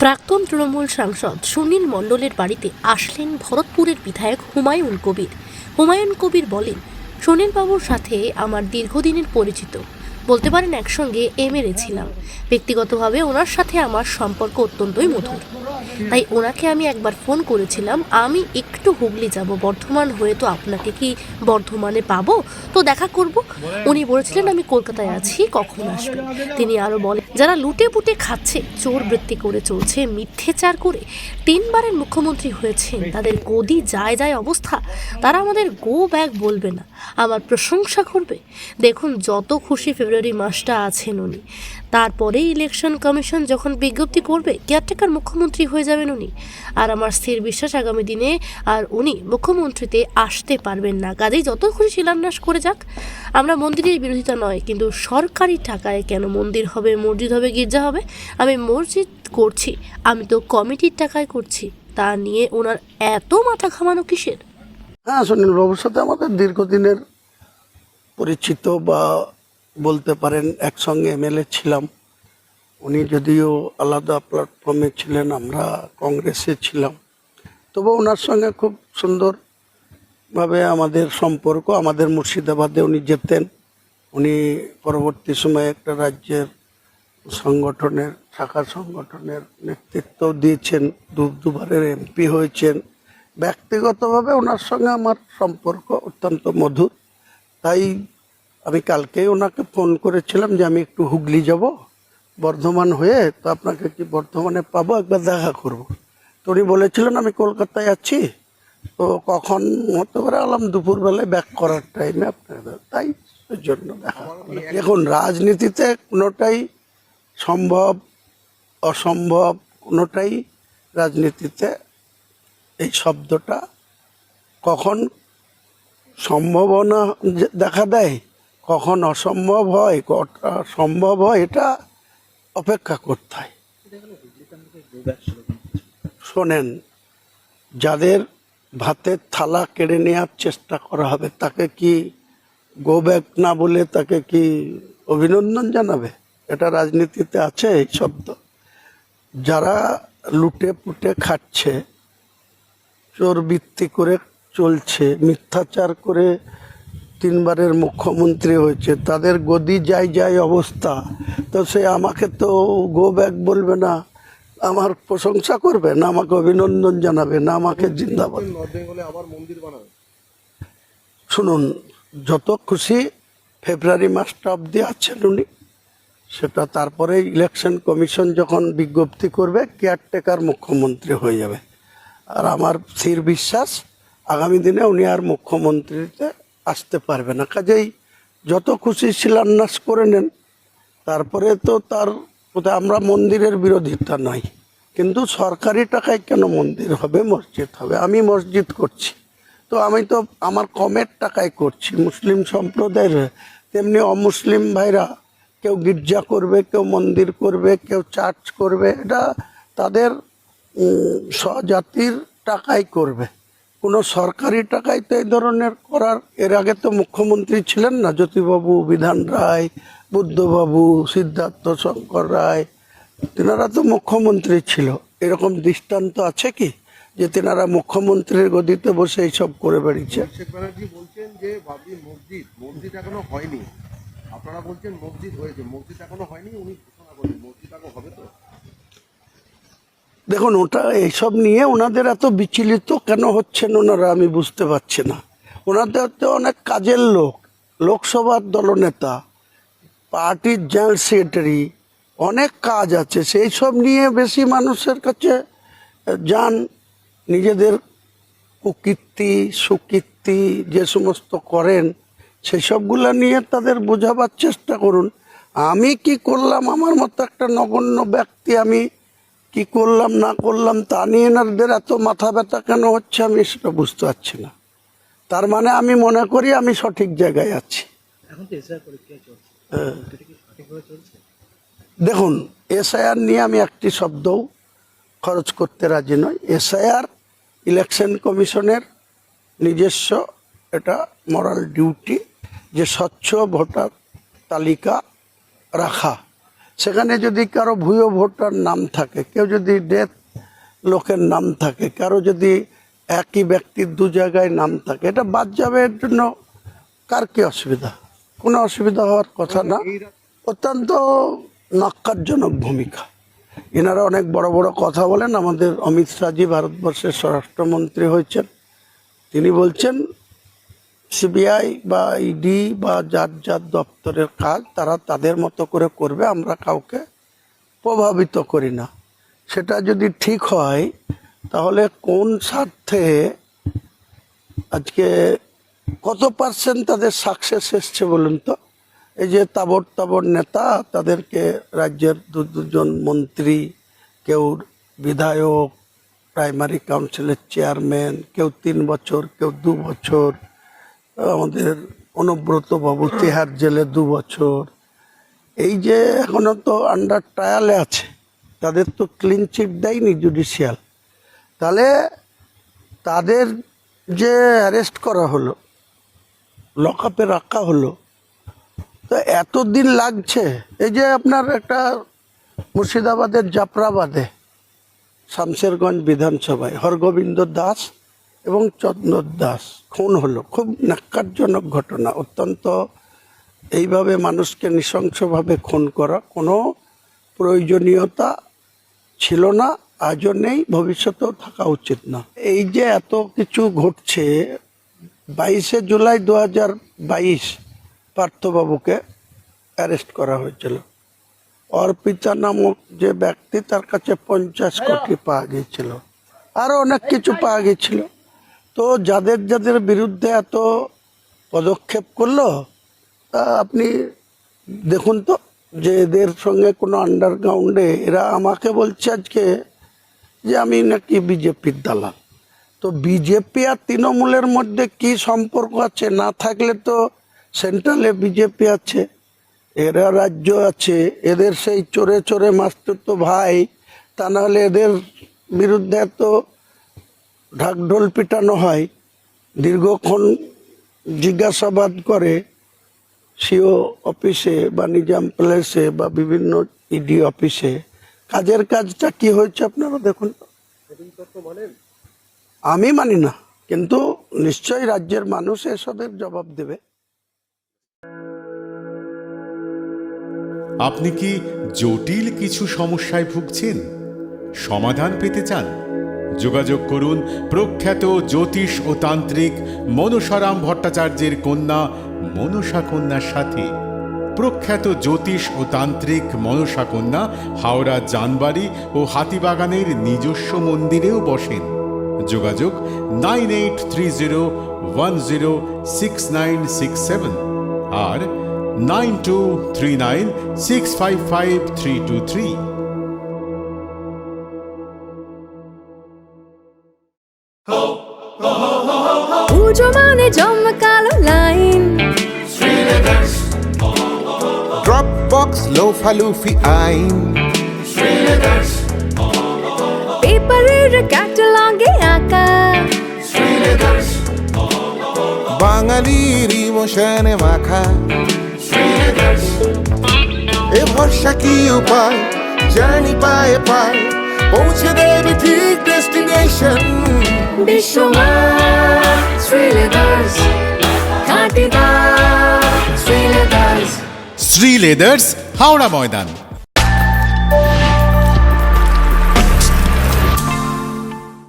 প্রাক্তন তৃণমূল সাংসদ সুনীল মণ্ডলের বাড়িতে আসলেন ভরতপুরের বিধায়ক হুমায়ুন কবির। হুমায়ুন কবির বলেন, সুনীলবাবুর সাথে আমার দীর্ঘদিনের পরিচিত, বলতে পারেন একসঙ্গে এমএলএ ছিলাম। ব্যক্তিগতভাবে ওনার সাথে আমার সম্পর্ক অত্যন্তই মধুর। তাই ওনাকে আমি একবার ফোন করেছিলাম, আমি একটু হুগলি যাব, বর্ধমান হয়ে তো আপনাকে কি বর্ধমানে পাবো, তো দেখা করব। উনি বলেছিলেন আমি কলকাতায় আছি, কখন আসবেন। তিনি আরও বলেন, যারা লুটে পুটে খাচ্ছে, চোর বৃত্তি করে চলছে, মিথ্যেচার করে 3বারের মুখ্যমন্ত্রী হয়েছেন, তাদের গদি যায় যায় অবস্থা, তারা আমাদের গো ব্যাক বলবে না, আমার প্রশংসা করবে। দেখুন, যত খুশি ফেব্রুয়ারি মাসটা আছেন উনি, তারপরে ইলেকশন কমিশন যখন বিজ্ঞপ্তি করবে, কেয়ারটেকার মুখ্যমন্ত্রী হয়ে যাবেন উনি। আর আমার স্থির বিশ্বাস আগামী দিনে আর উনি মুখ্যমন্ত্রীতে আসতে পারবেন না। কাজেই যত খুশি শিলান্যাস করে যাক, আমরা মন্দিরের বিরোধিতা নয়, কিন্তু সরকারি টাকায় কেন মন্দির হবে, মসজিদ হবে, গির্জা হবে? আমি মসজিদ করছি, আমি তো কমিটির টাকায় করছি, তা নিয়ে ওনার এত মাথা ঘামানো কিসের? হ্যাঁ, সুনীল বাবুর সাথে আমাদের দীর্ঘদিনের পরিচিত, বা বলতে পারেন একসঙ্গে এমএলএ ছিলাম। উনি যদিও আলাদা প্ল্যাটফর্মে ছিলেন, আমরা কংগ্রেসে ছিলাম, তবু ওনার সঙ্গে খুব সুন্দরভাবে আমাদের সম্পর্ক। আমাদের মুর্শিদাবাদে উনি যেতেন। উনি পরবর্তী সময়ে একটা রাজ্যের সংগঠনের, শাখা সংগঠনের নেতৃত্ব দিয়েছেন, দুবারের এমপি হয়েছেন। ব্যক্তিগতভাবে ওনার সঙ্গে আমার সম্পর্ক অত্যন্ত মধুর। তাই আমি কালকেই ওনাকে ফোন করেছিলাম যে আমি একটু হুগলি যাব, বর্ধমান হয়ে, তো আপনাকে কি বর্ধমানে পাবো, একবার দেখা করব। তো উনি বলেছিলেন আমি কলকাতায় আছি, তো কখন হতে পারে, আলাম দুপুরবেলায় ব্যাক করার টাইমে আপনাদের, তাই ওই জন্য দেখা। দেখুন, রাজনীতিতে কোনোটাই সম্ভব অসম্ভব, কোনোটাই রাজনীতিতে এই শব্দটা কখন সম্ভাবনা দেখা দেয়, কখন অসম্ভব হয়, কটা সম্ভব হয়, এটা অপেক্ষা করতে হয়। শোনেন, যাদের ভাতের থালা কেড়ে নেওয়ার চেষ্টা করা হবে, তাকে কি গো ব্যাক না বলে তাকে কি অভিনন্দন জানাবে? এটা রাজনীতিতে আছে এই শব্দ। যারা লুটে পুটে খাচ্ছে, চোরবৃত্তি করে চলছে, মিথ্যাচার করে 3বারের মুখ্যমন্ত্রী হয়েছে, তাদের গদি যায় যায় অবস্থা, তো সে আমাকে তো গো ব্যাক বলবে না, আমার প্রশংসা করবে না, আমাকে অভিনন্দন জানাবে না, আমাকে জিন্দাবাদ। শুনুন, যত খুশি ফেব্রুয়ারি মাসটা অবধি আছেন উনি, সেটা তারপরে ইলেকশন কমিশন যখন বিজ্ঞপ্তি করবে, কেয়ারটেকার মুখ্যমন্ত্রী হয়ে যাবে। আর আমার স্থির বিশ্বাস আগামী দিনে উনি আর মুখ্যমন্ত্রীতে আসতে পারবে না। কাজেই যত খুশি শিলান্যাস করে নেন, তারপরে তো তার কোথায়, আমরা মন্দিরের বিরোধিতা নাই, কিন্তু সরকারি টাকায় কেন মন্দির হবে, মসজিদ হবে? আমি মসজিদ করছি, তো আমি তো আমার কমের টাকায় করছি, মুসলিম সম্প্রদায়ের। তেমনি অমুসলিম ভাইরা কেউ গির্জা করবে, কেউ মন্দির করবে, কেউ চার্চ করবে, এটা তাদের স্বজাতির টাকায় করবে, কোনো সরকারি টাকায় তো এই ধরনের করার। এর আগে তো মুখ্যমন্ত্রী ছিলেন না জ্যোতিবাবু, বিধান রায়, বুদ্ধবাবু, সিদ্ধার্থ শঙ্কর রায়, তেনারা তো মুখ্যমন্ত্রী ছিল। এরকম দৃষ্টান্ত আছে কি যে তেনারা মুখ্যমন্ত্রীর গদিতে বসে এইসব করে বেরিয়েছে? অভিষেক ব্যানার্জি বলছেন যে ভাবি মসজিদ এখনো হয়নি, আপনারা বলছেন মসজিদ হয়েছে, মসজিদ এখনো হয়নি, উনি ঘোষণা করেন মসজিদ এখনো হবে। তো দেখুন, ওটা এইসব নিয়ে ওনাদের এত বিচলিত কেন হচ্ছেন ওনারা, আমি বুঝতে পারছি না। ওনাদের তো অনেক কাজের লোক, লোকসভার দলনেতা, পার্টির জেনারেল সেক্রেটারি, অনেক কাজ আছে, সেই সব নিয়ে বেশি মানুষের কাছে যান। নিজেদের কুকীর্তি সুকীর্তি যে সমস্ত করেন, সেসবগুলো নিয়ে তাদের বোঝাবার চেষ্টা করুন। আমি কি করলাম, আমার মতো একটা নগণ্য ব্যক্তি, আমি কি করলাম না করলাম, তা নিয়ে এনাদের এত মাথা ব্যথা কেন হচ্ছে, আমি সেটা বুঝতে পারছি না। তার মানে আমি মনে করি আমি সঠিক জায়গায় আছি। দেখুন, এসআইআর নিয়ে আমি একটি শব্দও খরচ করতে রাজি নই। এসআইআর ইলেকশন কমিশনের নিজস্ব এটা মরাল ডিউটি, যে স্বচ্ছ ভোটার তালিকা রাখা। সেখানে যদি কারো ভুয়ো ভোটার নাম থাকে, কেউ যদি ডেথ লোকের নাম থাকে, কারো যদি একই ব্যক্তির দু জায়গায় নাম থাকে, এটা বাদ যাবে। এর জন্য কার কি অসুবিধা? কোনো অসুবিধা হওয়ার কথা না। অত্যন্ত ন্যক্কারজনক ভূমিকা। এনারা অনেক বড় বড় কথা বলেন। আমাদের অমিত শাহজি ভারতবর্ষের স্বরাষ্ট্রমন্ত্রী হয়েছেন, তিনি বলছেন সিবিআই বা ইডি বা যার যার দপ্তরের কাজ তারা তাদের মতো করে করবে, আমরা কাউকে প্রভাবিত করি না। সেটা যদি ঠিক হয় তাহলে কোন স্বার্থে আজকে কত পার্সেন্ট তাদের সাকসেস এসছে বলুন তো? এই যে তাবড় তাবড় নেতা, তাদেরকে রাজ্যের দুজন মন্ত্রী, কেউ বিধায়ক, প্রাইমারি কাউন্সিলের চেয়ারম্যান, কেউ 3 বছর, কেউ 2 বছর, আমাদের অনুব্রত বাবু তিহার জেলে 2 বছর, এই যে এখনো তো আন্ডার ট্রায়ালে আছে, তাদের তো ক্লিন চিট দেয়নি জুডিশিয়াল। তাহলে তাদের যে অ্যারেস্ট করা হলো, লকআপে রাখা হলো, তো এতদিন লাগছে। এই যে আপনার একটা মুর্শিদাবাদের জাফরাবাদে শামশেরগঞ্জ বিধানসভায় হরগোবিন্দ দাস এবং চন্দন দাস খুন হলো, খুব ন্যাক্কারজনক ঘটনা। অত্যন্ত এইভাবে মানুষকে নৃশংসভাবে খুন করা কোনো প্রয়োজনীয়তা ছিল না, আজও নেই, ভবিষ্যতেও থাকা উচিত না। এই যে এত কিছু ঘটছে, 22শে জুলাই 2022 পার্থবাবুকে অ্যারেস্ট করা হয়েছিল। অর্পিতা নামক যে ব্যক্তি, তার কাছে 50 কোটি পাওয়া গিয়েছিল, আরও অনেক কিছু পাওয়া গিয়েছিল। তো যাদের যাদের বিরুদ্ধে এত পদক্ষেপ করলো, তা আপনি দেখুন তো যে এদের সঙ্গে কোনো আন্ডারগ্রাউন্ডে এরা আমাকে বলছে আজকে যে আমি নাকি বিজেপির দালাল। তো বিজেপি আর তৃণমূলের মধ্যে কি সম্পর্ক আছে? না থাকলে তো সেন্ট্রালে বিজেপি আছে, এরা রাজ্য আছে, এদের সেই চোরে চোরে মাস্তুতো ভাই, তা নাহলে এদের বিরুদ্ধে তো ঢাকঢোল পিটানো হয়, দীর্ঘক্ষণ জিজ্ঞাসাবাদ করে সিও অফিসে বা নিজাম প্যালেসে বা বিভিন্ন ইডি অফিসে। কাজের কাজটা কি হয়েছে আপনারা দেখুন। আমি মানি না, কিন্তু নিশ্চয়ই রাজ্যের মানুষ এসবের জবাব দেবে। আপনি কি জটিল কিছু সমস্যায় ভুগছেন? সমাধান পেতে চান? যোগাযোগ করুন প্রখ্যাত জ্যোতিষ ও তান্ত্রিক মনসারাম ভট্টাচার্যের কন্যা মনসা কন্যার সাথে। প্রখ্যাত জ্যোতিষ ও তান্ত্রিক মনসা কন্যা হাওড়া জানবাড়ি ও হাতিবাগানের নিজস্ব মন্দিরেও বসেন। যোগাযোগ 9830106967 আর 9239655323। পুজো মানে জমকালো লাইন, Dropbox লোফালুফি আইন, পেপারের ক্যাটালগে আঁকা, বাঙালির ইমোশনে মাখা। এ ভরসা কি উপায়, জার্নি পায়ে পায় পৌঁছে দেবে ঠিক ডেস্টিনেশন। বিশ্বমান শ্রীলেদার্স, খাঁটি দাম শ্রীলেদার্স। শ্রী লেদার্স, হাওড়া ময়দান।